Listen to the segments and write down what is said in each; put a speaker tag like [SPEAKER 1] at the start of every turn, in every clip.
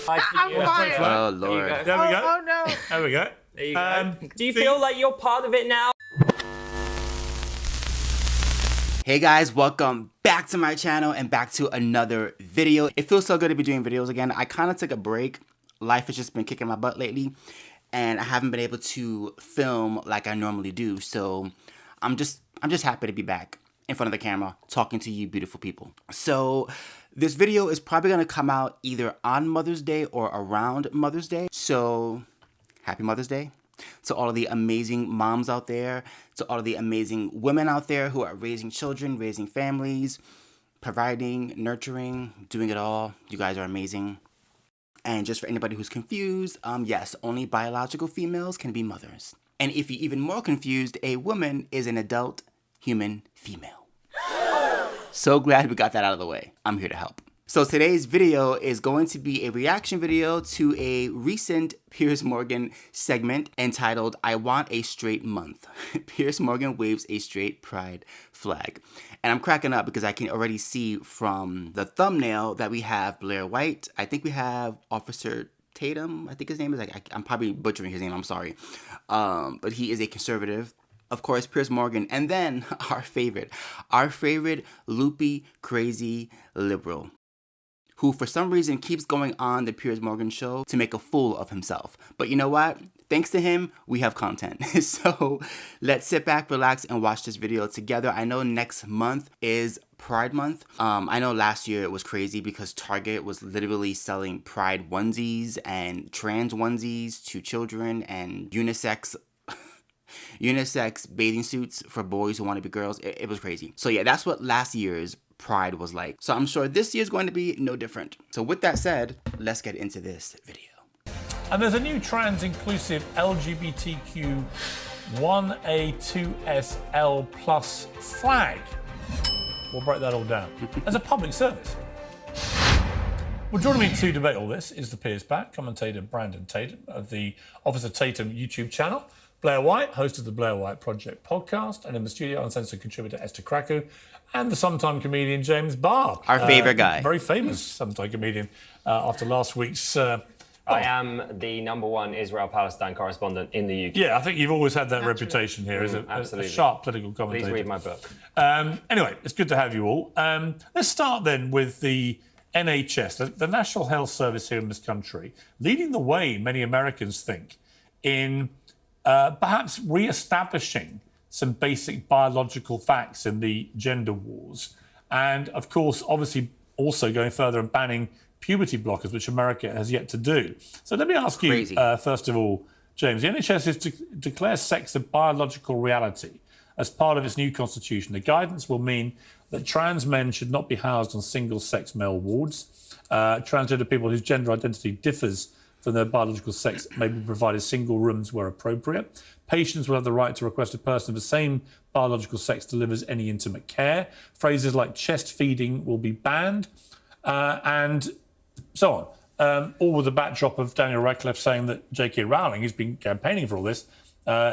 [SPEAKER 1] I'm fine.
[SPEAKER 2] Oh, Lord.
[SPEAKER 3] There we go.
[SPEAKER 1] Oh, no.
[SPEAKER 3] There we go.
[SPEAKER 4] There you go. Do you feel like you're part of it now?
[SPEAKER 2] Hey guys, welcome back to my channel and back to another video. It feels so good to be doing videos again. I kind of took a break. Life has just been kicking my butt lately, and I haven't been able to film like I normally do. So I'm just happy to be back in front of the camera talking to you beautiful people. So this video is probably gonna come out either on Mother's Day or around Mother's Day. So happy Mother's Day to all of the amazing moms out there, to all of the amazing women out there who are raising children, raising families, providing, nurturing, doing it all. You guys are amazing. And just for anybody who's confused, yes, only biological females can be mothers. And if you're even more confused, a woman is an adult human female. So glad we got that out of the way. I'm here to help. So today's video is going to be a reaction video to a recent Piers Morgan segment entitled, I Want a Straight Month. Piers Morgan waves a straight pride flag. And I'm cracking up because I can already see from the thumbnail that we have Blair White. I think we have Officer Tatum, I think his name is. I'm probably butchering his name, I'm sorry. But he is a conservative. Of course, Piers Morgan. And then our favorite loopy, crazy liberal, who for some reason keeps going on the Piers Morgan show to make a fool of himself. But you know what? Thanks to him, we have content. So let's sit back, relax, and watch this video together. I know next month is Pride Month. I know last year it was crazy because Target was literally selling Pride onesies and trans onesies to children and unisex bathing suits for boys who want to be girls. It was crazy. So yeah, that's what last year's Pride was like. So I'm sure this year's going to be no different. So with that said, let's get into this video.
[SPEAKER 3] And there's a new trans-inclusive LGBTQ 1A2SL plus flag. We'll break that all down. As a public service. Well, joining me to debate all this is the Piers Pack, commentator Brandon Tatum of the Officer Tatum YouTube channel, Blair White, host of the Blair White Project podcast, and in the studio, uncensored contributor Esther Krakow, and the sometime comedian James Barr.
[SPEAKER 2] Our favorite guy.
[SPEAKER 3] Very famous sometime comedian after last week's...
[SPEAKER 4] I am the #1 Israel-Palestine correspondent in the UK.
[SPEAKER 3] Yeah, I think you've always had that reputation here as a sharp political commentator.
[SPEAKER 4] Please read my book.
[SPEAKER 3] Anyway, it's good to have you all. Let's start then with the NHS, the National Health Service here in this country, leading the way, many Americans think, in perhaps re-establishing some basic biological facts in the gender wars. And of course, obviously also going further and banning puberty blockers, which America has yet to do. So let me ask you, first of all, James, the NHS is to declare sex a biological reality as part of its new constitution. The guidance will mean that trans men should not be housed on single-sex male wards. Transgender people whose gender identity differs from their biological sex may be provided single rooms where appropriate. Patients will have the right to request a person of the same biological sex delivers any intimate care. Phrases like chest feeding will be banned, and so on. All with the backdrop of Daniel Radcliffe saying that J.K. Rowling, who's been campaigning for all this,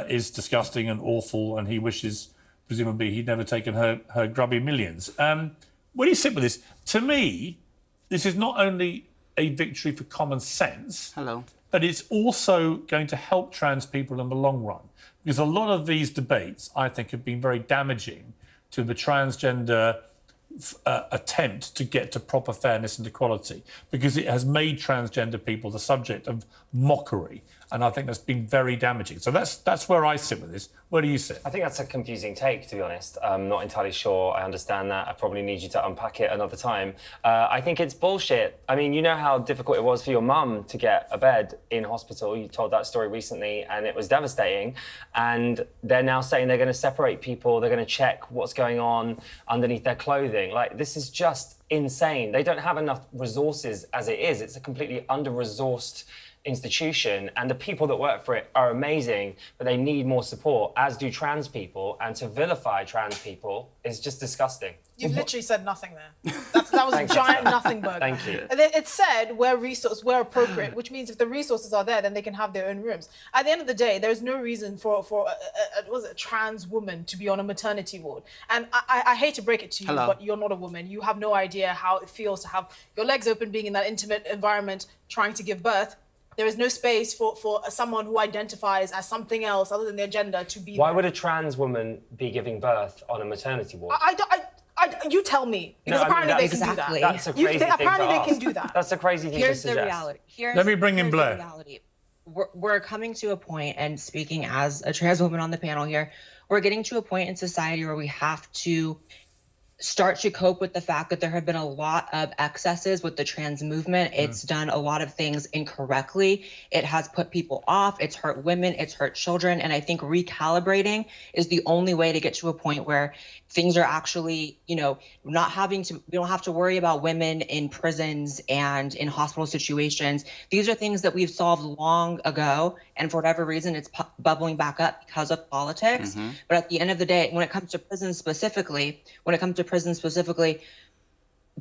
[SPEAKER 3] is disgusting and awful, and he wishes, presumably, he'd never taken her grubby millions. Where do you sit with this? To me, this is not only a victory for common sense, but it's also going to help trans people in the long run. Because a lot of these debates, I think, have been very damaging to the transgender attempt to get to proper fairness and equality, because it has made transgender people the subject of mockery, and I think that's been very damaging. So that's where I sit with this. Where do you sit?
[SPEAKER 4] I think that's a confusing take, to be honest. I'm not entirely sure I understand that. I probably need you to unpack it another time. I think it's bullshit. I mean, you know how difficult it was for your mum to get a bed in hospital. You told that story recently, and it was devastating. And they're now saying they're going to separate people. They're going to check what's going on underneath their clothing. Like, this is just insane. They don't have enough resources as it is. It's a completely under-resourced institution, and the people that work for it are amazing, but they need more support, as do trans people. And to vilify trans people is just disgusting.
[SPEAKER 1] You've literally said nothing there. That was a giant nothing burger.
[SPEAKER 4] Thank you.
[SPEAKER 1] And it said where appropriate, which means if the resources are there, then they can have their own rooms. At the end of the day, there's no reason for a trans woman to be on a maternity ward. And I hate to break it to you, but you're not a woman. You have no idea how it feels to have your legs open, being in that intimate environment, trying to give birth. There is no space for someone who identifies as something else other than their gender to be
[SPEAKER 4] Why
[SPEAKER 1] there.
[SPEAKER 4] would a trans woman be giving birth on a maternity ward?
[SPEAKER 1] You tell me, because apparently they can do that.
[SPEAKER 4] That's a crazy thing
[SPEAKER 1] apparently
[SPEAKER 4] to
[SPEAKER 1] they
[SPEAKER 4] ask.
[SPEAKER 1] can do that.
[SPEAKER 4] That's a crazy thing to suggest.
[SPEAKER 5] Here's the reality.
[SPEAKER 3] Let me bring in Blair.
[SPEAKER 5] The reality. We're coming to a point, and speaking as a trans woman on the panel here, we're getting to a point in society where we have to start to cope with the fact that there have been a lot of excesses with the trans movement. It's done a lot of things incorrectly. It has put people off. It's hurt women. It's hurt children. And I think recalibrating is the only way to get to a point where things are actually, we don't have to worry about women in prisons and in hospital situations. These are things that we've solved long ago. And for whatever reason, it's bubbling back up because of politics. But at the end of the day, when it comes to prisons specifically,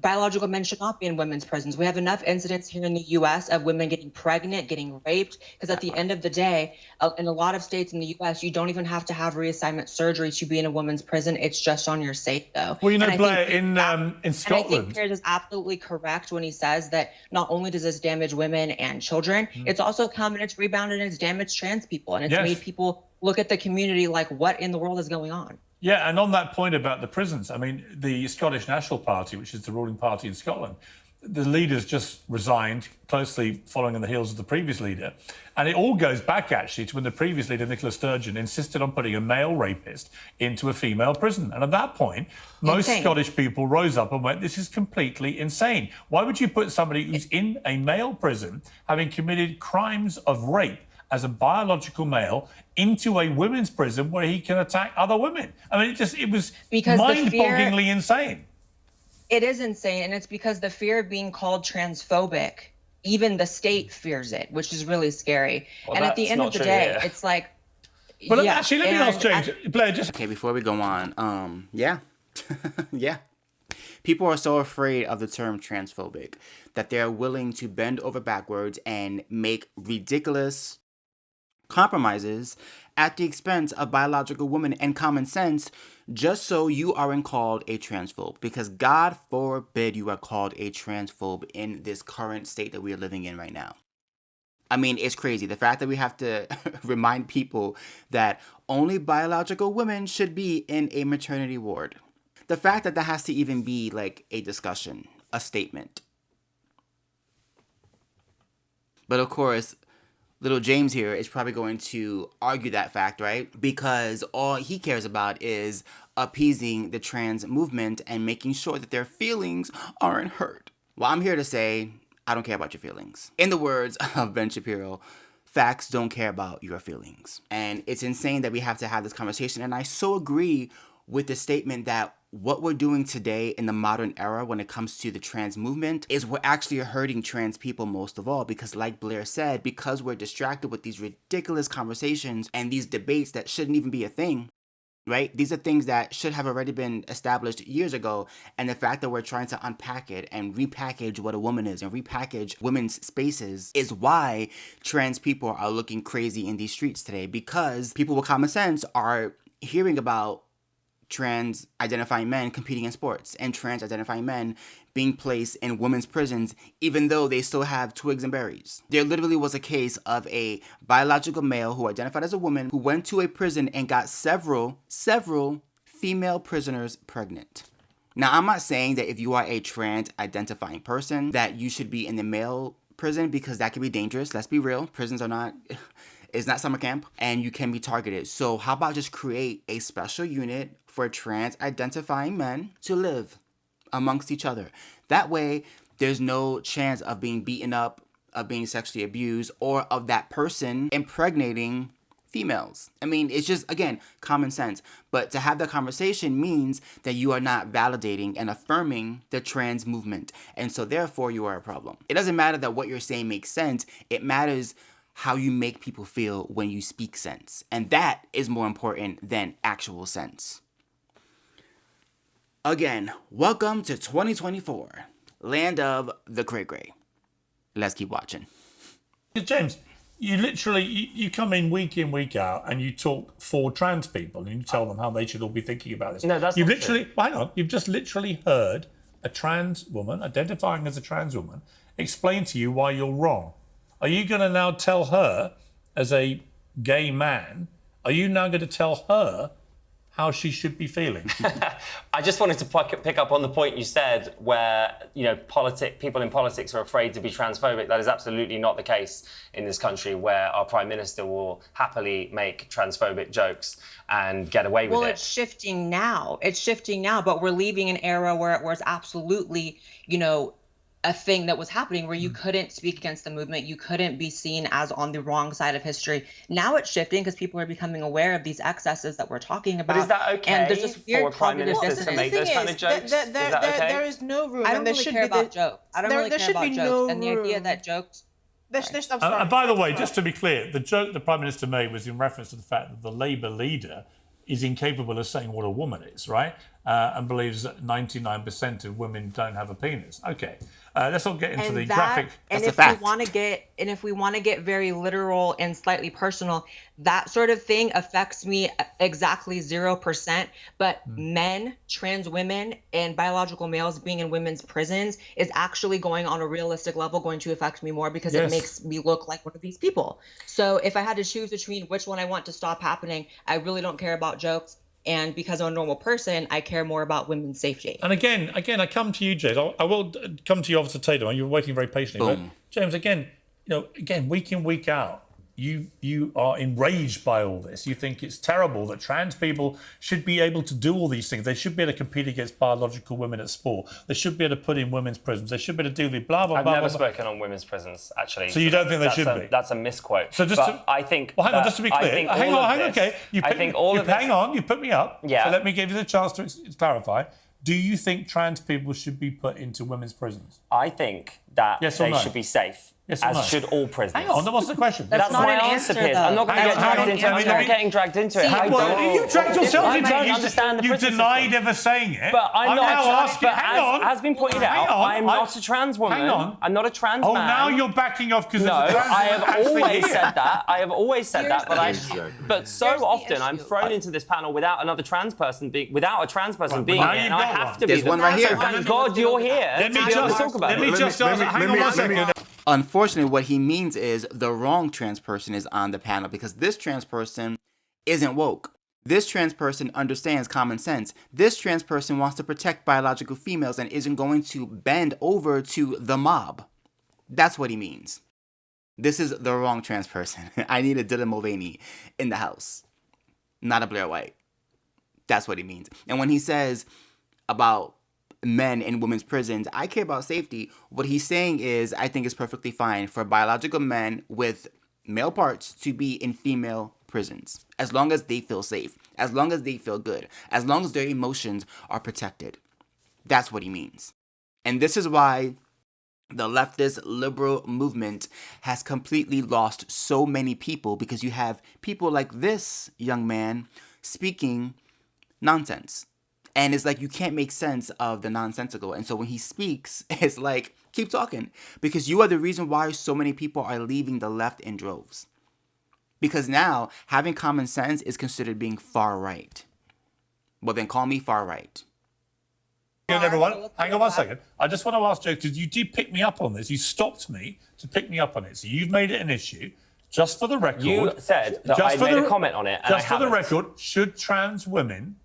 [SPEAKER 5] biological men should not be in women's prisons. We have enough incidents here in the U.S. of women getting pregnant, getting raped, because at the end of the day, in a lot of states in the U.S., you don't even have to have reassignment surgery to be in a women's prison. It's just on your state, though.
[SPEAKER 3] Well, Blair, in Scotland...
[SPEAKER 5] And I think Piers is absolutely correct when he says that not only does this damage women and children, it's also come and it's rebounded and it's damaged trans people. And it's made people look at the community like, what in the world is going on?
[SPEAKER 3] Yeah, and on that point about the prisons, I mean, the Scottish National Party, which is the ruling party in Scotland, the leader's just resigned, closely following on the heels of the previous leader. And it all goes back, actually, to when the previous leader, Nicola Sturgeon, insisted on putting a male rapist into a female prison. And at that point, most Scottish people rose up and went, this is completely insane. Why would you put somebody who's in a male prison, having committed crimes of rape, as a biological male into a women's prison where he can attack other women? I mean, it was mind-bogglingly insane.
[SPEAKER 5] It is insane, and it's because the fear of being called transphobic, even the state fears it, which is really scary.
[SPEAKER 4] Well,
[SPEAKER 5] and at the end of the day, it's like...
[SPEAKER 3] But actually, let me ask James. Blair,
[SPEAKER 2] Okay, before we go on, yeah. People are so afraid of the term transphobic that they're willing to bend over backwards and make ridiculous compromises at the expense of biological women and common sense just so you aren't called a transphobe. Because God forbid you are called a transphobe in this current state that we are living in right now. I mean, it's crazy. The fact that we have to remind people that only biological women should be in a maternity ward. The fact that has to even be like a discussion, a statement. But of course, little James here is probably going to argue that fact, right? Because all he cares about is appeasing the trans movement and making sure that their feelings aren't hurt. Well, I'm here to say, I don't care about your feelings. In the words of Ben Shapiro, facts don't care about your feelings. And it's insane that we have to have this conversation. And I so agree with the statement that what we're doing today in the modern era when it comes to the trans movement is we're actually hurting trans people most of all, because like Blair said, because we're distracted with these ridiculous conversations and these debates that shouldn't even be a thing, right? These are things that should have already been established years ago. And the fact that we're trying to unpack it and repackage what a woman is and repackage women's spaces is why trans people are looking crazy in these streets today, because people with common sense are hearing about trans identifying men competing in sports and trans identifying men being placed in women's prisons, even though they still have twigs and berries. There literally was a case of a biological male who identified as a woman who went to a prison and got several female prisoners pregnant. Now, I'm not saying that if you are a trans identifying person that you should be in the male prison, because that can be dangerous. Let's be real. Prisons are not... It's not summer camp, and you can be targeted. So how about just create a special unit for trans-identifying men to live amongst each other? That way, there's no chance of being beaten up, of being sexually abused, or of that person impregnating females. I mean, it's just, again, common sense. But to have that conversation means that you are not validating and affirming the trans movement. And so therefore you are a problem. It doesn't matter that what you're saying makes sense. It matters how you make people feel when you speak sense. And that is more important than actual sense. Again, welcome to 2024, land of the cray cray. Let's keep watching.
[SPEAKER 3] James, you literally you come in, week out, and you talk for trans people, and you tell them how they should all be thinking about this.
[SPEAKER 4] No, that's
[SPEAKER 3] you've
[SPEAKER 4] not
[SPEAKER 3] literally
[SPEAKER 4] true.
[SPEAKER 3] hang on. You've just literally heard a trans woman identifying as a trans woman explain to you why you're wrong. Are you going to now tell her, as a gay man, are you now going to tell her how she should be feeling?
[SPEAKER 4] I just wanted to pick up on the point you said where, people in politics are afraid to be transphobic. That is absolutely not the case in this country, where our Prime Minister will happily make transphobic jokes and get away with it.
[SPEAKER 5] Well, it's shifting now. It's shifting now, but we're leaving an era where it was absolutely, a thing that was happening where you couldn't speak against the movement. You couldn't be seen as on the wrong side of history. Now it's shifting because people are becoming aware of these excesses that we're talking about.
[SPEAKER 4] But is that okay
[SPEAKER 5] and there's this weird
[SPEAKER 4] for a Prime
[SPEAKER 5] cognitive
[SPEAKER 4] Minister to
[SPEAKER 5] dissonance.
[SPEAKER 4] make those kind of jokes? Is that okay?
[SPEAKER 1] There is no room.
[SPEAKER 5] I don't
[SPEAKER 1] and there
[SPEAKER 5] really
[SPEAKER 1] should
[SPEAKER 5] care
[SPEAKER 1] be
[SPEAKER 5] about jokes. I don't really
[SPEAKER 1] there
[SPEAKER 5] care
[SPEAKER 1] should
[SPEAKER 5] about
[SPEAKER 1] be
[SPEAKER 5] jokes.
[SPEAKER 1] no
[SPEAKER 5] And the idea
[SPEAKER 1] room.
[SPEAKER 5] that jokes...
[SPEAKER 1] I'm sorry.
[SPEAKER 3] And by the way, just to be clear, the joke the Prime Minister made was in reference to the fact that the Labour leader is incapable of saying what a woman is, right? And believes that 99% of women don't have a penis. Okay, let's not get into the graphic.
[SPEAKER 5] And
[SPEAKER 2] That's a
[SPEAKER 5] if
[SPEAKER 2] fact.
[SPEAKER 5] we want to get very literal and slightly personal, that sort of thing affects me exactly 0%. But men, trans women, and biological males being in women's prisons is actually going on a realistic level going to affect me more because it makes me look like one of these people. So if I had to choose between which one I want to stop happening, I really don't care about jokes. And because I'm a normal person, I care more about women's safety.
[SPEAKER 3] And again, I come to you, James. I will come to you, Officer Tatum. You're waiting very patiently. But James, again, week in, week out, you are enraged by all this. You think it's terrible that trans people should be able to do all these things. They should be able to compete against biological women at sport. They should be able to put in women's prisons. They should be able to do the blah, blah,
[SPEAKER 4] I've
[SPEAKER 3] blah,
[SPEAKER 4] never
[SPEAKER 3] blah, blah.
[SPEAKER 4] spoken on women's prisons, actually.
[SPEAKER 3] So you don't think they should be?
[SPEAKER 4] That's a misquote.
[SPEAKER 3] So just
[SPEAKER 4] I think.
[SPEAKER 3] Well, hang on, just to be clear. Hang on, okay. Hang on, you put me up.
[SPEAKER 4] Yeah.
[SPEAKER 3] So let me give you the chance to clarify. Do you think trans people should be put into women's prisons?
[SPEAKER 4] I think that
[SPEAKER 3] Yes or
[SPEAKER 4] they
[SPEAKER 3] no?
[SPEAKER 4] should be safe,
[SPEAKER 3] Yes or
[SPEAKER 4] as
[SPEAKER 3] no?
[SPEAKER 4] should all prisoners.
[SPEAKER 3] Hang on, what's the question?
[SPEAKER 5] That's not
[SPEAKER 4] my
[SPEAKER 5] an
[SPEAKER 4] answer,
[SPEAKER 5] answer,
[SPEAKER 4] Piers.
[SPEAKER 5] though.
[SPEAKER 4] I'm not going to
[SPEAKER 5] That's
[SPEAKER 4] get
[SPEAKER 5] not
[SPEAKER 4] dragged
[SPEAKER 5] an
[SPEAKER 4] into it. I'm
[SPEAKER 5] answer.
[SPEAKER 4] not getting dragged into it. I
[SPEAKER 3] Well,
[SPEAKER 4] don't.
[SPEAKER 3] you dragged yourself
[SPEAKER 4] I
[SPEAKER 3] into
[SPEAKER 4] don't
[SPEAKER 3] it.
[SPEAKER 4] understand the
[SPEAKER 3] You
[SPEAKER 4] prison
[SPEAKER 3] denied
[SPEAKER 4] system.
[SPEAKER 3] ever saying it.
[SPEAKER 4] But I'm not
[SPEAKER 3] now
[SPEAKER 4] a trans,
[SPEAKER 3] asking.
[SPEAKER 4] but
[SPEAKER 3] Hang on.
[SPEAKER 4] as has been pointed
[SPEAKER 3] Hang
[SPEAKER 4] out,
[SPEAKER 3] on.
[SPEAKER 4] I'm not a trans woman.
[SPEAKER 3] Hang on.
[SPEAKER 4] I'm not a trans
[SPEAKER 3] Oh,
[SPEAKER 4] man.
[SPEAKER 3] now you're backing off because
[SPEAKER 4] No, I have always
[SPEAKER 3] said
[SPEAKER 4] said that. I have always said that, but
[SPEAKER 5] Here's
[SPEAKER 4] so
[SPEAKER 5] the
[SPEAKER 4] often I'm
[SPEAKER 5] issue.
[SPEAKER 4] thrown into this panel without a trans person being
[SPEAKER 3] Well,
[SPEAKER 4] here,
[SPEAKER 3] now
[SPEAKER 4] and
[SPEAKER 3] you've
[SPEAKER 4] I
[SPEAKER 3] got
[SPEAKER 4] have
[SPEAKER 3] one.
[SPEAKER 4] to be.
[SPEAKER 2] There's one right
[SPEAKER 4] So
[SPEAKER 2] here.
[SPEAKER 4] thank God you're here
[SPEAKER 3] Let me
[SPEAKER 4] to be able to
[SPEAKER 3] just
[SPEAKER 4] talk about
[SPEAKER 3] let
[SPEAKER 4] it.
[SPEAKER 3] me just hang on one second.
[SPEAKER 2] Unfortunately, what he means is the wrong trans person is on the panel because this trans person isn't woke. This trans person understands common sense. This trans person wants to protect biological females and isn't going to bend over to the mob. That's what he means. This is the wrong trans person. I need a Dylan Mulvaney in the house, not a Blair White. That's what he means. And when he says about men in women's prisons, I care about safety. What he's saying is, I think it's perfectly fine for biological men with male parts to be in female prisons, as long as they feel safe, as long as they feel good, as long as their emotions are protected. That's what he means. And this is why the leftist liberal movement has completely lost so many people, because you have people like this young man speaking nonsense. And it's like you can't make sense of the nonsensical. And so when he speaks, it's like, keep talking. Because you are the reason why so many people are leaving the left in droves. Because now, having common sense is considered being far right. Well, then call me far right.
[SPEAKER 3] Good, everyone. Hang on one second. I just want to ask Joe, because you did pick me up on this. You stopped me to pick me up on it. So you've made it an issue. Just for the record.
[SPEAKER 4] You said that I made a comment on it, and
[SPEAKER 3] Just
[SPEAKER 4] I
[SPEAKER 3] for the
[SPEAKER 4] haven't.
[SPEAKER 3] record, should trans women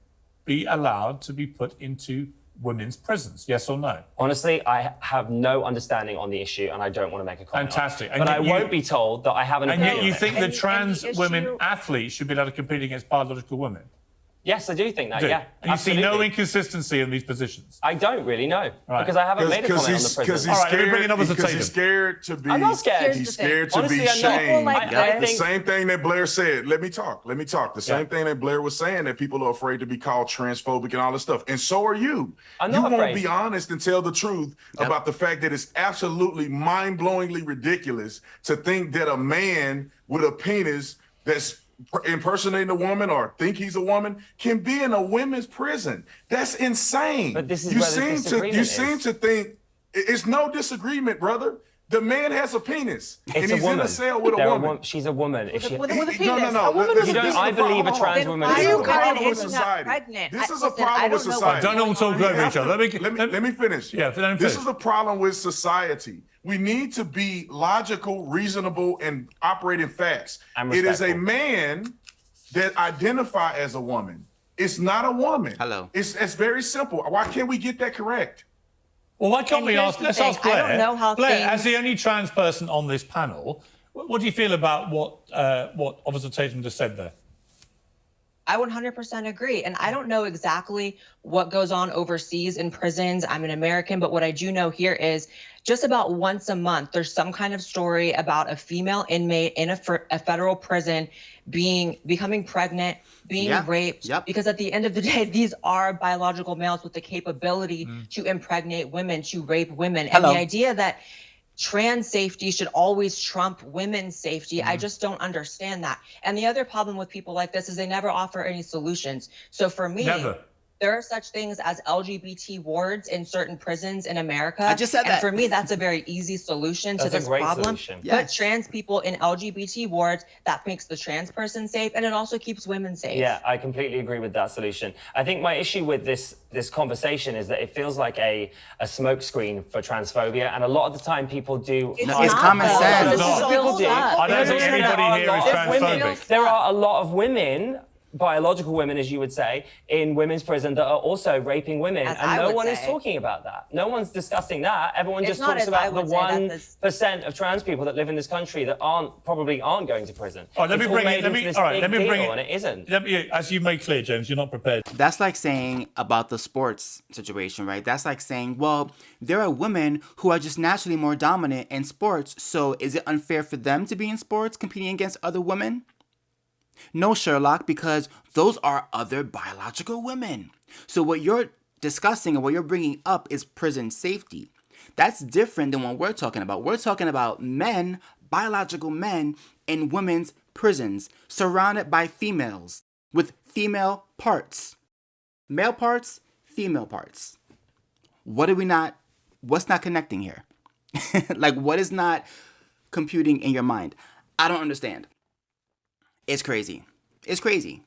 [SPEAKER 3] be allowed to be put into women's prisons? Yes or no?
[SPEAKER 4] Honestly, I have no understanding on the issue, and I don't want to make a comment.
[SPEAKER 3] Fantastic.
[SPEAKER 4] On it.
[SPEAKER 3] And
[SPEAKER 4] But I
[SPEAKER 3] yet you-
[SPEAKER 4] won't be told that I have an
[SPEAKER 3] And
[SPEAKER 4] opinion.
[SPEAKER 3] yet you
[SPEAKER 4] on it.
[SPEAKER 3] think that
[SPEAKER 5] And
[SPEAKER 3] trans
[SPEAKER 5] the issue-
[SPEAKER 3] women athletes should be allowed to compete against biological women?
[SPEAKER 4] Yes, I do think that.
[SPEAKER 3] Do.
[SPEAKER 4] Yeah,
[SPEAKER 3] And you see no
[SPEAKER 4] absolutely.
[SPEAKER 3] inconsistency in these positions.
[SPEAKER 4] I don't really know
[SPEAKER 3] Right.
[SPEAKER 4] because I haven't made a comment on the prison.
[SPEAKER 3] All right, let me bring it up as a
[SPEAKER 6] Because
[SPEAKER 3] Tatum.
[SPEAKER 6] he's scared to be.
[SPEAKER 4] I'm not scared.
[SPEAKER 6] He's scared to
[SPEAKER 4] Honestly,
[SPEAKER 6] be
[SPEAKER 4] I'm not.
[SPEAKER 6] shamed.
[SPEAKER 5] Like
[SPEAKER 4] I
[SPEAKER 6] The
[SPEAKER 4] think
[SPEAKER 6] same thing that Blair said. Let me talk. The same thing that Blair was saying, that people are afraid to be called transphobic and all this stuff. And so are you.
[SPEAKER 4] I'm
[SPEAKER 6] You
[SPEAKER 4] not
[SPEAKER 6] won't
[SPEAKER 4] afraid.
[SPEAKER 6] be honest and tell the truth about the fact that it's absolutely mind-blowingly ridiculous to think that a man with a penis that's impersonating a woman or think he's a woman can be in a women's prison. That's insane.
[SPEAKER 4] But this is
[SPEAKER 6] you
[SPEAKER 4] where the
[SPEAKER 6] seem
[SPEAKER 4] disagreement
[SPEAKER 6] to you
[SPEAKER 4] is.
[SPEAKER 6] seem to think it's no disagreement, brother. The man has a penis and
[SPEAKER 4] it's a
[SPEAKER 6] he's
[SPEAKER 4] woman.
[SPEAKER 6] in a cell with a
[SPEAKER 4] They're
[SPEAKER 6] woman.
[SPEAKER 4] She's a woman. If she,
[SPEAKER 1] With a penis.
[SPEAKER 6] No.
[SPEAKER 1] A woman
[SPEAKER 6] Listen,
[SPEAKER 1] with a
[SPEAKER 6] this is
[SPEAKER 4] I
[SPEAKER 6] the
[SPEAKER 4] believe a
[SPEAKER 6] problem.
[SPEAKER 4] trans
[SPEAKER 5] Then
[SPEAKER 4] woman
[SPEAKER 5] why
[SPEAKER 6] This
[SPEAKER 4] is
[SPEAKER 6] is
[SPEAKER 5] are
[SPEAKER 6] the
[SPEAKER 5] you
[SPEAKER 4] a woman.
[SPEAKER 6] problem with
[SPEAKER 5] ending up
[SPEAKER 6] society.
[SPEAKER 5] pregnant?
[SPEAKER 6] This is a
[SPEAKER 5] Listen,
[SPEAKER 6] problem
[SPEAKER 5] I
[SPEAKER 6] with
[SPEAKER 5] don't know
[SPEAKER 6] society.
[SPEAKER 3] Don't all talk over each other.
[SPEAKER 6] Let me finish.
[SPEAKER 3] Yeah, let him
[SPEAKER 6] This
[SPEAKER 3] finish.
[SPEAKER 6] is the problem with society. We need to be logical, reasonable, and operate in facts.
[SPEAKER 4] I'm
[SPEAKER 6] It is a
[SPEAKER 4] respectful.
[SPEAKER 6] man that identify as a woman. It's not a woman.
[SPEAKER 2] Hello.
[SPEAKER 6] It's very simple. Why can't we get that correct?
[SPEAKER 3] Well, why can't
[SPEAKER 5] And
[SPEAKER 3] we
[SPEAKER 5] here's
[SPEAKER 3] ask?
[SPEAKER 5] the
[SPEAKER 3] Let's
[SPEAKER 5] thing,
[SPEAKER 3] ask Blair.
[SPEAKER 5] I don't know how
[SPEAKER 3] Blair, as
[SPEAKER 5] things-
[SPEAKER 3] the only trans person on this panel, what do you feel about what Officer Tatum just said there?
[SPEAKER 5] I 100% agree. And I don't know exactly what goes on overseas in prisons. I'm an American, but what I do know here is just about once a month, there's some kind of story about a female inmate in a federal prison becoming pregnant, being
[SPEAKER 2] Yeah.
[SPEAKER 5] raped.
[SPEAKER 2] Yep.
[SPEAKER 5] Because at the end of the day, these are biological males with the capability to impregnate women, to rape women.
[SPEAKER 2] Hello.
[SPEAKER 5] And the idea that trans safety should always trump women's safety. I just don't understand that. And the other problem with people like this is they never offer any solutions. So for me,
[SPEAKER 3] Never.
[SPEAKER 5] there are such things as LGBT wards in certain prisons in America.
[SPEAKER 2] I just said
[SPEAKER 5] and
[SPEAKER 2] that.
[SPEAKER 5] for me, that's a very easy solution to
[SPEAKER 4] That's a
[SPEAKER 5] this
[SPEAKER 4] great
[SPEAKER 5] problem.
[SPEAKER 4] solution.
[SPEAKER 5] Put
[SPEAKER 2] Yes.
[SPEAKER 5] trans people in LGBT wards. That makes the trans person safe, and it also keeps women safe.
[SPEAKER 4] Yeah, I completely agree with that solution. I think my issue with this conversation is that it feels like a smokescreen for transphobia, and a lot of the time people do.
[SPEAKER 5] It's
[SPEAKER 2] No, it's
[SPEAKER 5] not,
[SPEAKER 2] common
[SPEAKER 5] though.
[SPEAKER 2] sense.
[SPEAKER 5] This
[SPEAKER 3] No.
[SPEAKER 5] is real
[SPEAKER 4] People do.
[SPEAKER 5] stuff.
[SPEAKER 3] I don't think
[SPEAKER 4] There
[SPEAKER 3] anybody
[SPEAKER 4] are a
[SPEAKER 3] here is
[SPEAKER 4] lot of women-
[SPEAKER 3] transphobic.
[SPEAKER 4] There are a lot of women, biological women, as you would say, in women's prison that are also raping women,
[SPEAKER 5] As
[SPEAKER 4] and
[SPEAKER 5] I
[SPEAKER 4] no
[SPEAKER 5] would
[SPEAKER 4] one is
[SPEAKER 5] say.
[SPEAKER 4] talking about that. No one's discussing that. Everyone
[SPEAKER 5] It's
[SPEAKER 4] just
[SPEAKER 5] not
[SPEAKER 4] talks
[SPEAKER 5] as I
[SPEAKER 4] about the
[SPEAKER 5] would say, that's
[SPEAKER 4] 1% of trans people that live in this country that probably aren't going to prison.
[SPEAKER 3] All right, let me
[SPEAKER 4] It's all
[SPEAKER 3] bring
[SPEAKER 4] made
[SPEAKER 3] it. Let
[SPEAKER 4] into
[SPEAKER 3] me.
[SPEAKER 4] this
[SPEAKER 3] All right,
[SPEAKER 4] big
[SPEAKER 3] let me bring
[SPEAKER 4] deal,
[SPEAKER 3] it.
[SPEAKER 4] and it isn't.
[SPEAKER 3] As you made clear, James, you're not prepared.
[SPEAKER 2] That's like saying about the sports situation, right? That's like saying, well, there are women who are just naturally more dominant in sports, so is it unfair for them to be in sports competing against other women? No, Sherlock, because those are other biological women. So what you're discussing and what you're bringing up is prison safety. That's different than what we're talking about. We're talking about men, biological men, in women's prisons, surrounded by females with female parts. Male parts, female parts. What's not connecting here? Like, what is not computing in your mind? I don't understand. It's crazy. It's crazy.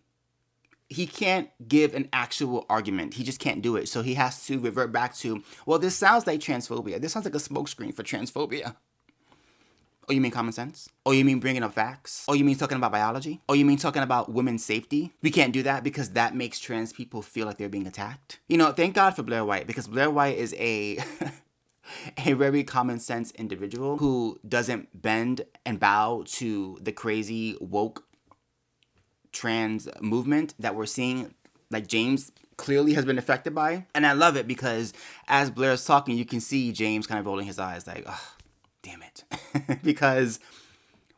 [SPEAKER 2] He can't give an actual argument. He just can't do it. So he has to revert back to, well, this sounds like transphobia. This sounds like a smokescreen for transphobia. Oh, you mean common sense? Oh, you mean bringing up facts? Oh, you mean talking about biology? Oh, you mean talking about women's safety? We can't do that because that makes trans people feel like they're being attacked. You know, thank God for Blair White, because Blair White is a very common sense individual who doesn't bend and bow to the crazy woke trans movement that we're seeing, like James clearly has been affected by. And I love it because as Blair's talking, you can see James kind of rolling his eyes like, oh, damn it. Because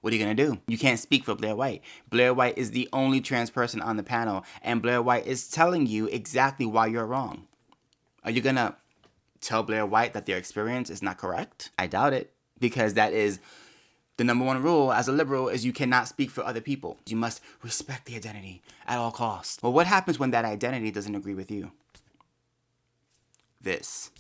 [SPEAKER 2] what are you going to do? You can't speak for Blair White. Blair White is the only trans person on the panel, and Blair White is telling you exactly why you're wrong. Are you going to tell Blair White that their experience is not correct? I doubt it, because that is the number one rule as a liberal is you cannot speak for other people. You must respect the identity at all costs. Well, what happens when that identity doesn't agree with you? This.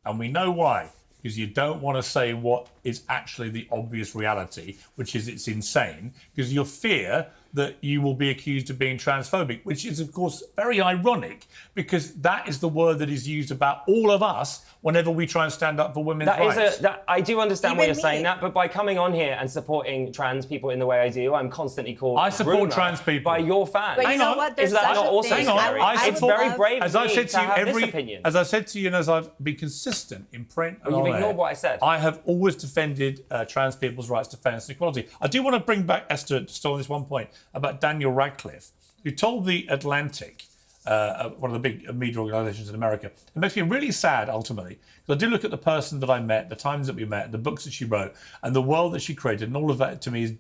[SPEAKER 3] And we know why. Because you don't want to say what is actually the obvious reality, which is it's insane, because you fear that you will be accused of being transphobic, which is, of course, very ironic, because that is the word that is used about all of us whenever we try and stand up for women's rights.
[SPEAKER 4] I do understand why
[SPEAKER 5] Even
[SPEAKER 4] you're saying
[SPEAKER 5] me.
[SPEAKER 4] that, but by coming on here and supporting trans people in the way I do, I'm constantly called
[SPEAKER 3] I support
[SPEAKER 4] rumour
[SPEAKER 3] trans people.
[SPEAKER 4] by your fans.
[SPEAKER 5] But you
[SPEAKER 3] Hang
[SPEAKER 5] know
[SPEAKER 3] on.
[SPEAKER 5] what? There's
[SPEAKER 4] Is that
[SPEAKER 5] such
[SPEAKER 4] not
[SPEAKER 5] a
[SPEAKER 4] also
[SPEAKER 5] thing.
[SPEAKER 3] Hang on.
[SPEAKER 4] scary?
[SPEAKER 3] I
[SPEAKER 4] It's
[SPEAKER 3] support-
[SPEAKER 4] very brave
[SPEAKER 3] As
[SPEAKER 4] of
[SPEAKER 3] I
[SPEAKER 4] me
[SPEAKER 3] said
[SPEAKER 4] to
[SPEAKER 3] to you,
[SPEAKER 4] have this opinion.
[SPEAKER 3] as I said to you, and as I've been consistent in print and
[SPEAKER 4] Well, you've
[SPEAKER 3] on
[SPEAKER 4] ignored
[SPEAKER 3] air,
[SPEAKER 4] what I said.
[SPEAKER 3] I have always defended trans people's rights to fairness and equality. I do want to bring back Esther just on this one point about Daniel Radcliffe, You told The Atlantic, one of the big media organizations in America. It makes me really sad, ultimately, because I do look at the person that I met, the times that we met, the books that she wrote, and the world that she created, and all of that to me is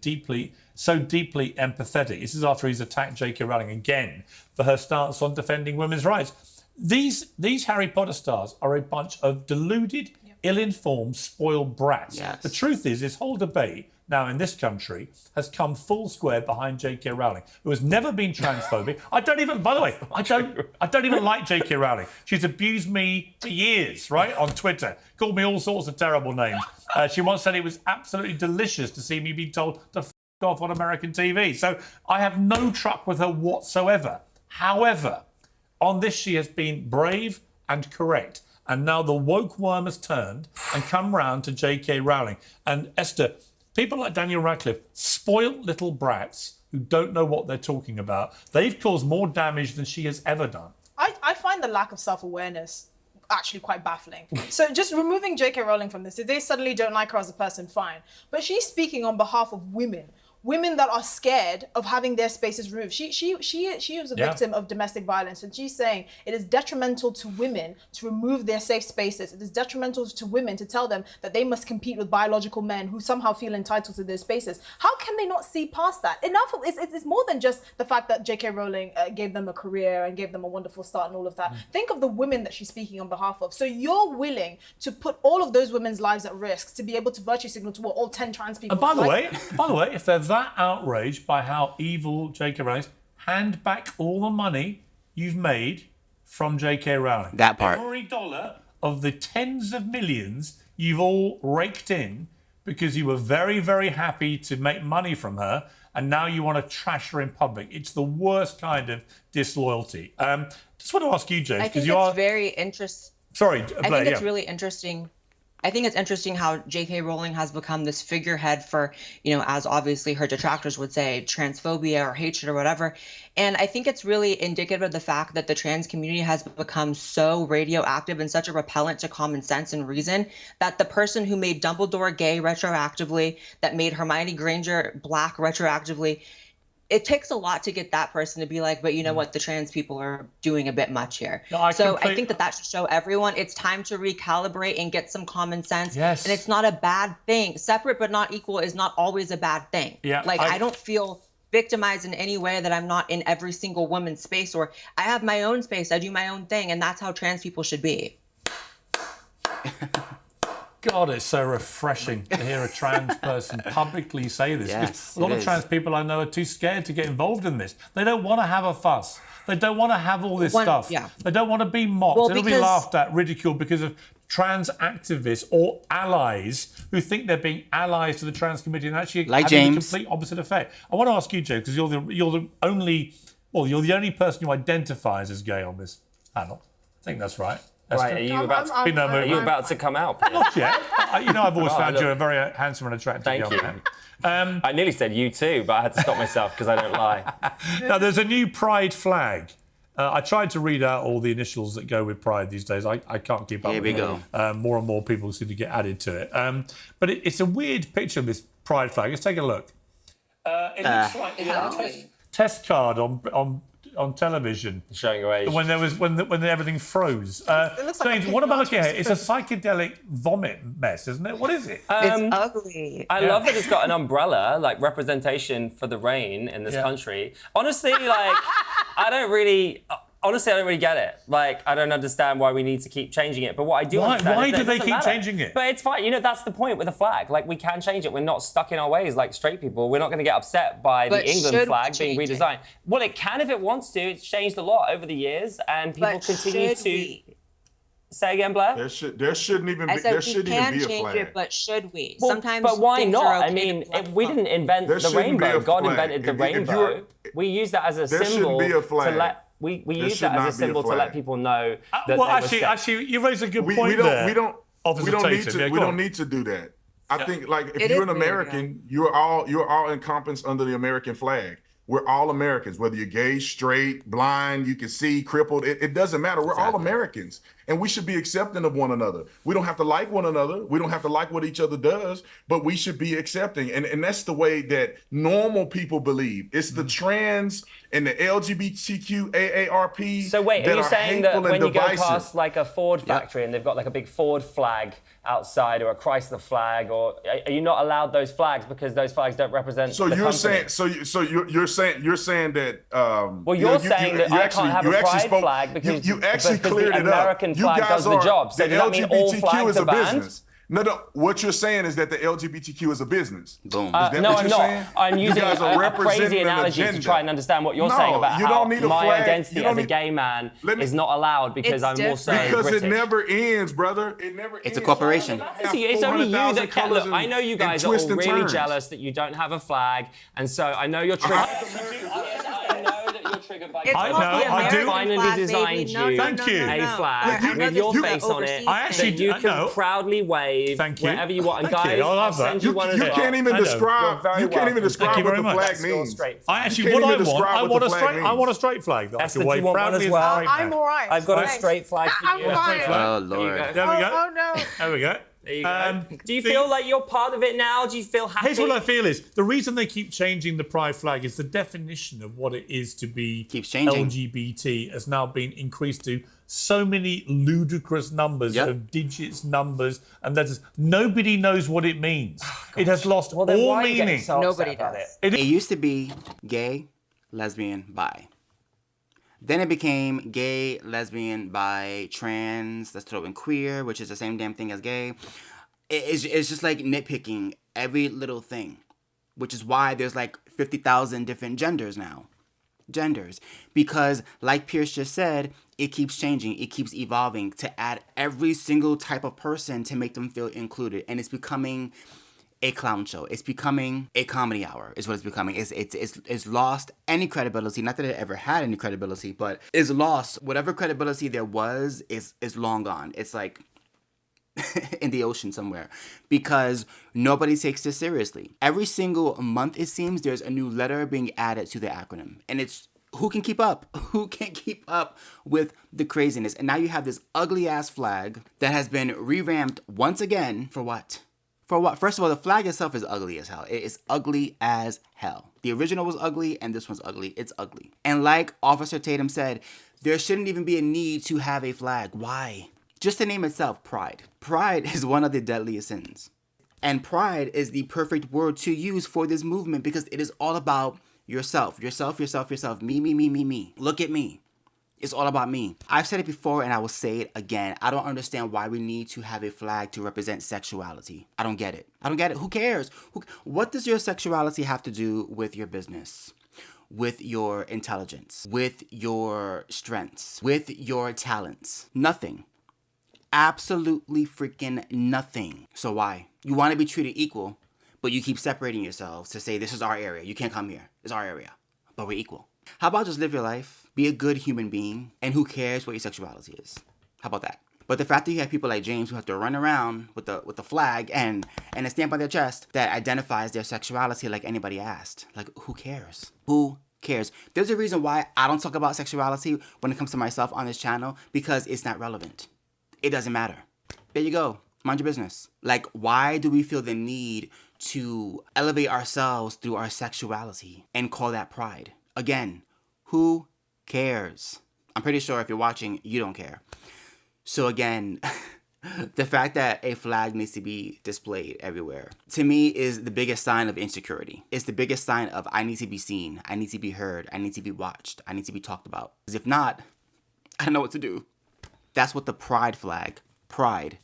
[SPEAKER 3] so deeply empathetic. This is after he's attacked J.K. Rowling again for her stance on defending women's rights. These Harry Potter stars are a bunch of deluded, ill-informed, spoiled brats.
[SPEAKER 2] Yes.
[SPEAKER 3] The truth is, this whole debate now in this country has come full square behind J.K. Rowling, who has never been transphobic. I don't even, by the way, I don't even like J.K. Rowling. She's abused me for years, right, on Twitter, called me all sorts of terrible names. She once said it was absolutely delicious to see me be told to f*** off on American TV. So I have no truck with her whatsoever. However, on this, she has been brave and correct. And now the woke worm has turned and come round to J.K. Rowling. And Esther, people like Daniel Radcliffe, spoilt little brats who don't know what they're talking about. They've caused more damage than she has ever done.
[SPEAKER 1] I find the lack of self-awareness actually quite baffling. So just removing J.K. Rowling from this, if they suddenly don't like her as a person, fine. But she's speaking on behalf of women that are scared of having their spaces removed. She was a victim of domestic violence, and she's saying it is detrimental to women to remove their safe spaces. It is detrimental to women to tell them that they must compete with biological men who somehow feel entitled to their spaces. How can they not see past that? It's more than just the fact that J.K. Rowling gave them a career and gave them a wonderful start and all of that. Think of the women that she's speaking on behalf of. So you're willing to put all of those women's lives at risk to be able to virtue signal to what all 10 trans people.
[SPEAKER 3] And by the way, if they're that outraged by how evil J.K. Rowling is, hand back all the money you've made from J.K. Rowling.
[SPEAKER 2] That part.
[SPEAKER 3] Every dollar of the tens of millions you've all raked in because you were very, very happy to make money from her, and now you want to trash her in public. It's the worst kind of disloyalty. Just want to ask you, James, because you are
[SPEAKER 5] very interesting.
[SPEAKER 3] Sorry,
[SPEAKER 5] I think it's really interesting. I think it's interesting how J.K. Rowling has become this figurehead for, as obviously her detractors would say, transphobia or hatred or whatever. And I think it's really indicative of the fact that the trans community has become so radioactive and such a repellent to common sense and reason that the person who made Dumbledore gay retroactively, that made Hermione Granger black retroactively, it takes a lot to get that person to be like, but you know what, the trans people are doing a bit much here. No, I think that should show everyone it's time to recalibrate and get some common sense.
[SPEAKER 3] Yes.
[SPEAKER 5] And it's not a bad thing. Separate but not equal is not always a bad thing.
[SPEAKER 3] Yeah,
[SPEAKER 5] I don't feel victimized in any way that I'm not in every single woman's space, or I have my own space, I do my own thing, and that's how trans people should be.
[SPEAKER 3] God, it's so refreshing to hear a trans person publicly say this.
[SPEAKER 2] Yes,
[SPEAKER 3] a lot of trans people I know are too scared to get involved in this. They don't want to have a fuss. They don't want to have all this stuff.
[SPEAKER 5] Yeah.
[SPEAKER 3] They don't want to be mocked. It'll be laughed at, ridiculed because of trans activists or allies who think they're being allies to the trans community and actually
[SPEAKER 2] like
[SPEAKER 3] having
[SPEAKER 2] James.
[SPEAKER 3] the complete opposite effect. I want to ask you, Joe, because you're the only person who identifies as gay on this panel. I think that's right.
[SPEAKER 4] Right, are you about to come out? Piers?
[SPEAKER 3] Not yet. I've always found you a very handsome and attractive young man.
[SPEAKER 4] I nearly said you too, but I had to stop myself because I don't lie.
[SPEAKER 3] Now, there's a new pride flag. I tried to read out all the initials that go with pride these days. I can't keep up
[SPEAKER 2] Here
[SPEAKER 3] with
[SPEAKER 2] we
[SPEAKER 3] it.
[SPEAKER 2] go.
[SPEAKER 3] More and more people seem to get added to it. But it's a weird picture of this pride flag. Let's take a look. It looks like a test card on television,
[SPEAKER 4] Showing your age.
[SPEAKER 3] when everything froze.
[SPEAKER 1] It looks like
[SPEAKER 3] James,
[SPEAKER 1] a
[SPEAKER 3] what am I looking at?
[SPEAKER 1] pig
[SPEAKER 3] It's a psychedelic vomit mess, isn't it? What is it?
[SPEAKER 5] It's ugly.
[SPEAKER 4] I love that it's got an umbrella, like representation for the rain in this country. Honestly, I don't really get it. Like, I don't understand why we need to keep changing it. But what I do understand
[SPEAKER 3] why
[SPEAKER 4] is that
[SPEAKER 3] do they
[SPEAKER 4] it doesn't
[SPEAKER 3] keep
[SPEAKER 4] matter.
[SPEAKER 3] changing it?
[SPEAKER 4] But it's fine. That's the point with the flag. Like, we can change it. We're not stuck in our ways like straight people. We're not going to get upset by the England flag being redesigned. Well, it can if it wants to. It's changed a lot over the years, and people continue to. Say again, Blair?
[SPEAKER 6] There shouldn't even
[SPEAKER 5] I
[SPEAKER 6] be.
[SPEAKER 5] said
[SPEAKER 6] There
[SPEAKER 5] we
[SPEAKER 6] shouldn't
[SPEAKER 5] can
[SPEAKER 6] even be a
[SPEAKER 5] change
[SPEAKER 6] flag.
[SPEAKER 5] it, but should we?
[SPEAKER 4] Well,
[SPEAKER 5] Sometimes.
[SPEAKER 4] But why
[SPEAKER 5] things
[SPEAKER 4] not?
[SPEAKER 5] are okay
[SPEAKER 4] I mean,
[SPEAKER 5] to
[SPEAKER 4] we didn't invent
[SPEAKER 6] There
[SPEAKER 4] the
[SPEAKER 6] shouldn't be
[SPEAKER 4] rainbow.
[SPEAKER 6] a
[SPEAKER 4] God
[SPEAKER 6] flag.
[SPEAKER 4] invented the
[SPEAKER 6] If
[SPEAKER 4] rainbow. We use that as a
[SPEAKER 6] There shouldn't
[SPEAKER 4] symbol
[SPEAKER 6] be a flag.
[SPEAKER 4] to let. We use that as a symbol to let people know that.
[SPEAKER 3] Well, actually, you raise a good
[SPEAKER 6] We
[SPEAKER 3] point
[SPEAKER 6] don't.
[SPEAKER 3] there.
[SPEAKER 6] We don't.
[SPEAKER 3] Officer
[SPEAKER 6] We don't need
[SPEAKER 3] Tatum.
[SPEAKER 6] to.
[SPEAKER 3] Yeah,
[SPEAKER 6] We
[SPEAKER 3] go
[SPEAKER 6] don't
[SPEAKER 3] on.
[SPEAKER 6] need to do that. I think, like, if
[SPEAKER 5] It
[SPEAKER 6] you're
[SPEAKER 5] is
[SPEAKER 6] an
[SPEAKER 5] weird,
[SPEAKER 6] American, you're all encompassed under the American flag. We're all Americans, whether you're gay, straight, blind, you can see, crippled. It doesn't matter. We're all Americans. and we should be accepting of one another. We don't have to like one another. We don't have to like what each other does, but we should be accepting. And that's the way that normal people believe. It's the trans and the LGBTQ AARP.
[SPEAKER 4] So wait,
[SPEAKER 6] that
[SPEAKER 4] are you saying that when you go
[SPEAKER 6] divisive.
[SPEAKER 4] past like a Ford factory and they've got like a big Ford flag outside or a Chrysler flag, or are you not allowed those flags because those flags don't represent
[SPEAKER 6] So
[SPEAKER 4] the
[SPEAKER 6] you're
[SPEAKER 4] company?
[SPEAKER 6] you're saying that
[SPEAKER 4] Well, you're saying that I can't have a pride flag because
[SPEAKER 6] you actually
[SPEAKER 4] because
[SPEAKER 6] cleared
[SPEAKER 4] the
[SPEAKER 6] it up.
[SPEAKER 4] American
[SPEAKER 6] You
[SPEAKER 4] flag
[SPEAKER 6] guys
[SPEAKER 4] does the
[SPEAKER 6] are-
[SPEAKER 4] job. So
[SPEAKER 6] the
[SPEAKER 4] does that mean all
[SPEAKER 6] LGBTQ
[SPEAKER 4] flags
[SPEAKER 6] is
[SPEAKER 4] are
[SPEAKER 6] a
[SPEAKER 4] banned?
[SPEAKER 6] business. No. What you're saying is that the LGBTQ is a business.
[SPEAKER 2] Boom.
[SPEAKER 6] Is that
[SPEAKER 4] No,
[SPEAKER 6] what
[SPEAKER 4] I'm
[SPEAKER 6] you're
[SPEAKER 4] not.
[SPEAKER 6] saying?
[SPEAKER 4] I'm
[SPEAKER 6] You
[SPEAKER 4] using
[SPEAKER 6] guys are
[SPEAKER 4] a
[SPEAKER 6] representing
[SPEAKER 4] crazy
[SPEAKER 6] an
[SPEAKER 4] analogy to
[SPEAKER 6] agenda.
[SPEAKER 4] try and understand what you're
[SPEAKER 6] No,
[SPEAKER 4] saying about
[SPEAKER 6] you
[SPEAKER 4] how
[SPEAKER 6] don't need a
[SPEAKER 4] my
[SPEAKER 6] flag.
[SPEAKER 4] identity
[SPEAKER 6] You don't
[SPEAKER 4] as a
[SPEAKER 6] need-
[SPEAKER 4] gay man
[SPEAKER 6] Let me-
[SPEAKER 4] is not allowed because
[SPEAKER 5] It's
[SPEAKER 4] I'm also
[SPEAKER 5] different.
[SPEAKER 6] Because
[SPEAKER 4] British.
[SPEAKER 6] it never ends, brother. It never ends.
[SPEAKER 2] It's a corporation.
[SPEAKER 4] It's only you that can. Look, I know you guys are all
[SPEAKER 6] twists and
[SPEAKER 4] really
[SPEAKER 6] turns.
[SPEAKER 4] jealous that you don't have a flag, and so I know you're triggered. I know that you're triggered by.
[SPEAKER 5] It's
[SPEAKER 3] I
[SPEAKER 5] not
[SPEAKER 3] know,
[SPEAKER 5] the
[SPEAKER 3] I do.
[SPEAKER 5] American
[SPEAKER 4] Finally
[SPEAKER 5] flag, baby.
[SPEAKER 4] designed
[SPEAKER 5] No,
[SPEAKER 4] you
[SPEAKER 5] no,
[SPEAKER 3] Thank
[SPEAKER 5] no,
[SPEAKER 3] you.
[SPEAKER 5] no,
[SPEAKER 4] a
[SPEAKER 5] no.
[SPEAKER 4] flag
[SPEAKER 5] I know
[SPEAKER 4] with
[SPEAKER 5] this
[SPEAKER 4] your
[SPEAKER 5] is
[SPEAKER 4] face
[SPEAKER 5] the
[SPEAKER 4] on it
[SPEAKER 5] overseas
[SPEAKER 3] I actually-
[SPEAKER 4] that you
[SPEAKER 3] I
[SPEAKER 4] can
[SPEAKER 3] know.
[SPEAKER 4] proudly wave
[SPEAKER 3] Thank you.
[SPEAKER 4] wherever you want. And
[SPEAKER 3] Thank you.
[SPEAKER 4] guys,
[SPEAKER 3] I'll have that.
[SPEAKER 4] send you one as
[SPEAKER 6] You
[SPEAKER 4] well.
[SPEAKER 6] can't even
[SPEAKER 3] I know.
[SPEAKER 6] describe.
[SPEAKER 4] You're very
[SPEAKER 6] You can't even
[SPEAKER 4] welcome.
[SPEAKER 6] describe
[SPEAKER 3] Thank you
[SPEAKER 6] what
[SPEAKER 3] very
[SPEAKER 6] the
[SPEAKER 3] much.
[SPEAKER 6] flag
[SPEAKER 4] That's your
[SPEAKER 6] means.
[SPEAKER 4] straight
[SPEAKER 3] I
[SPEAKER 4] flag.
[SPEAKER 3] actually,
[SPEAKER 6] can't
[SPEAKER 3] what
[SPEAKER 6] even
[SPEAKER 3] I want,
[SPEAKER 6] describe
[SPEAKER 3] I
[SPEAKER 6] what
[SPEAKER 3] want
[SPEAKER 6] the
[SPEAKER 3] a
[SPEAKER 6] flag
[SPEAKER 3] straight, I
[SPEAKER 6] means.
[SPEAKER 3] want a straight flag that I
[SPEAKER 4] Esther,
[SPEAKER 3] can
[SPEAKER 4] do
[SPEAKER 3] wave
[SPEAKER 4] you want one
[SPEAKER 3] proudly
[SPEAKER 4] as
[SPEAKER 3] as a
[SPEAKER 4] well?
[SPEAKER 3] straight
[SPEAKER 1] I'm
[SPEAKER 3] man.
[SPEAKER 1] all right.
[SPEAKER 4] I've got a
[SPEAKER 1] Thanks.
[SPEAKER 4] straight flag for
[SPEAKER 1] I'm
[SPEAKER 4] you.
[SPEAKER 1] fine.
[SPEAKER 2] Oh,
[SPEAKER 4] There you
[SPEAKER 2] Lord.
[SPEAKER 4] go.
[SPEAKER 3] There we go.
[SPEAKER 1] Oh no.
[SPEAKER 3] There we go.
[SPEAKER 4] There you go. Do you feel like you're part of it now? Do you feel happy?
[SPEAKER 3] Here's what I feel is the reason they keep changing the pride flag is the definition of what it is to be
[SPEAKER 2] Keeps changing.
[SPEAKER 3] LGBT has now been increased to so many ludicrous numbers
[SPEAKER 2] Yep.
[SPEAKER 3] of digits, numbers, and that's nobody knows what it means. It has lost
[SPEAKER 4] Well, then
[SPEAKER 3] all
[SPEAKER 4] why are you getting
[SPEAKER 3] meaning.
[SPEAKER 4] so upset
[SPEAKER 5] Nobody
[SPEAKER 4] about
[SPEAKER 5] does.
[SPEAKER 4] it?
[SPEAKER 2] It used to be gay, lesbian, bi. Then it became gay, lesbian, bi, trans, let's throw in queer, which is the same damn thing as gay. It's just like nitpicking every little thing, which is why there's like 50,000 different genders now. Genders. Because, like Pierce just said, it keeps changing, it keeps evolving to add every single type of person to make them feel included. And it's becoming a clown show. It's becoming a comedy hour is what it's becoming. It's lost any credibility. Not that it ever had any credibility, but it's lost. Whatever credibility there was is long gone. It's like in the ocean somewhere because nobody takes this seriously. Every single month, it seems, there's a new letter being added to the acronym. And it's who can keep up? Who can keep up with the craziness? And now you have this ugly ass flag that has been revamped once again for what? For what? First of all, the flag itself is ugly as hell. It is ugly as hell. The original was ugly and this one's ugly. It's ugly. And like Officer Tatum said, there shouldn't even be a need to have a flag. Why? Just the name itself, pride. Pride is one of the deadliest sins. And pride is the perfect word to use for this movement because it is all about yourself. Yourself, yourself, yourself. Me, me, me, me, me. Look at me. It's all about me. I've said it before and I will say it again. I don't understand why we need to have a flag to represent sexuality. I don't get it. I don't get it. Who cares? What does your sexuality have to do with your business? With your intelligence? With your strengths? With your talents? Nothing. Absolutely freaking nothing. So why? You want to be treated equal, but you keep separating yourselves to say this is our area. You can't come here. It's our area. But we're equal. How about just live your life, be a good human being, and who cares what your sexuality is? How about that? But the fact that you have people like James who have to run around with the flag and a stamp on their chest that identifies their sexuality like anybody asked. Like, who cares? Who cares? There's a reason why I don't talk about sexuality when it comes to myself on this channel because it's not relevant. It doesn't matter. There you go. Mind your business. Like, why do we feel the need to elevate ourselves through our sexuality and call that pride? Again, who cares? I'm pretty sure if you're watching, you don't care. So again, the fact that a flag needs to be displayed everywhere, to me, is the biggest sign of insecurity. It's the biggest sign of I need to be seen, I need to be heard, I need to be watched, I need to be talked about. Because if not, I don't know what to do. That's what the pride flag, pride,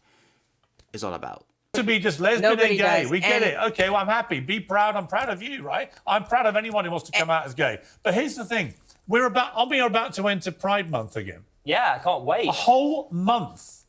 [SPEAKER 2] is all about.
[SPEAKER 3] To be just lesbian
[SPEAKER 5] Nobody
[SPEAKER 3] and gay.
[SPEAKER 5] does.
[SPEAKER 3] We get
[SPEAKER 5] And-
[SPEAKER 3] it. Okay, well, I'm happy. Be proud. I'm proud of you, right? I'm proud of anyone who wants to come out as gay. But here's the thing. We are about to enter Pride Month again.
[SPEAKER 4] Yeah, I can't wait.
[SPEAKER 3] A whole month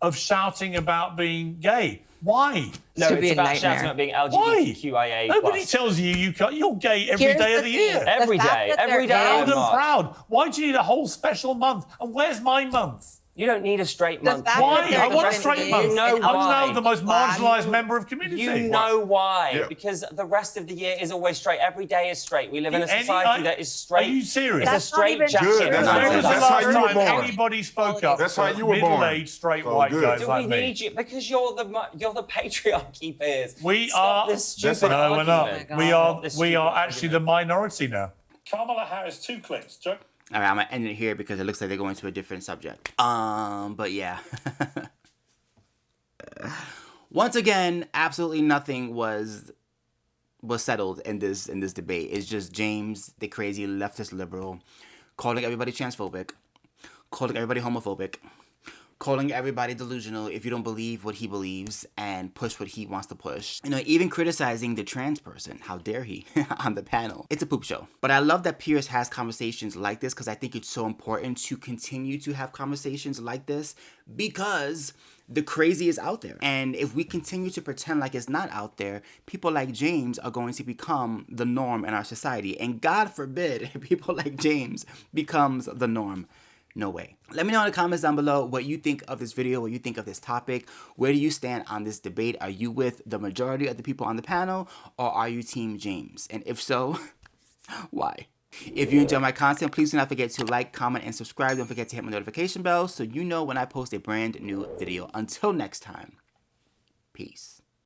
[SPEAKER 3] of shouting about being gay. Why?
[SPEAKER 4] No,
[SPEAKER 5] Should be
[SPEAKER 4] it's
[SPEAKER 5] a
[SPEAKER 4] about
[SPEAKER 5] nightmare.
[SPEAKER 4] shouting about being
[SPEAKER 3] Why?
[SPEAKER 4] LGBTQIA+.
[SPEAKER 3] Nobody tells you you can't. You're gay every
[SPEAKER 5] Here's
[SPEAKER 3] day
[SPEAKER 5] the
[SPEAKER 3] of the
[SPEAKER 5] thing.
[SPEAKER 3] year.
[SPEAKER 4] Every
[SPEAKER 5] The fact
[SPEAKER 4] day.
[SPEAKER 5] that
[SPEAKER 4] Every
[SPEAKER 5] they're
[SPEAKER 4] day.
[SPEAKER 5] gay-
[SPEAKER 3] Proud and proud. Why do you need a whole special month? And where's my month?
[SPEAKER 4] You don't need a straight month.
[SPEAKER 5] fact
[SPEAKER 3] Why?
[SPEAKER 5] that they're
[SPEAKER 3] I want a
[SPEAKER 5] even
[SPEAKER 3] straight
[SPEAKER 5] engaged
[SPEAKER 3] month.
[SPEAKER 4] You know
[SPEAKER 5] in
[SPEAKER 3] I'm
[SPEAKER 4] why?
[SPEAKER 3] now the most marginalised member of community.
[SPEAKER 4] You know why?
[SPEAKER 6] Yeah.
[SPEAKER 4] Because the rest of the year is always straight. Every day is straight. We live in a society that is straight.
[SPEAKER 3] Are you serious?
[SPEAKER 4] It's a
[SPEAKER 5] That's not
[SPEAKER 4] straight
[SPEAKER 5] even
[SPEAKER 4] jacket.
[SPEAKER 5] true.
[SPEAKER 6] Good,
[SPEAKER 3] When
[SPEAKER 6] that's
[SPEAKER 3] was the
[SPEAKER 6] how
[SPEAKER 3] last
[SPEAKER 6] you were
[SPEAKER 3] time
[SPEAKER 6] born.
[SPEAKER 3] anybody spoke up
[SPEAKER 6] That's
[SPEAKER 3] for
[SPEAKER 6] how you were born.
[SPEAKER 3] middle-aged straight
[SPEAKER 6] So
[SPEAKER 3] white
[SPEAKER 6] good.
[SPEAKER 3] guys
[SPEAKER 4] Do
[SPEAKER 3] like
[SPEAKER 4] we
[SPEAKER 3] me?
[SPEAKER 4] need you? Because you're the patriarchy, Piers.
[SPEAKER 3] We
[SPEAKER 4] Stop
[SPEAKER 3] are.
[SPEAKER 4] this stupid
[SPEAKER 3] No, we're
[SPEAKER 4] argument.
[SPEAKER 3] not. We are.
[SPEAKER 4] This
[SPEAKER 3] We
[SPEAKER 4] stupid
[SPEAKER 3] are actually the
[SPEAKER 4] argument.
[SPEAKER 3] minority now. Kamala Harris, 2 clips. Joe?
[SPEAKER 2] All right, I'm gonna end it here because it looks like they're going to a different subject. But yeah. Once again, absolutely nothing was settled in this debate. It's just James, the crazy leftist liberal, calling everybody transphobic, calling everybody homophobic, calling everybody delusional if you don't believe what he believes and push what he wants to push. You know, even criticizing the trans person. How dare he on the panel. It's a poop show. But I love that Piers has conversations like this because I think it's so important to continue to have conversations like this because the crazy is out there. And if we continue to pretend like it's not out there, people like James are going to become the norm in our society. And God forbid people like James becomes the norm. No way. Let me know in the comments down below what you think of this video, what you think of this topic. Where do you stand on this debate? Are you with the majority of the people on the panel or are you Team James? And if so, why? If you enjoy my content, please do not forget to like, comment, and subscribe. Don't forget to hit my notification bell so you know when I post a brand new video. Until next time, peace.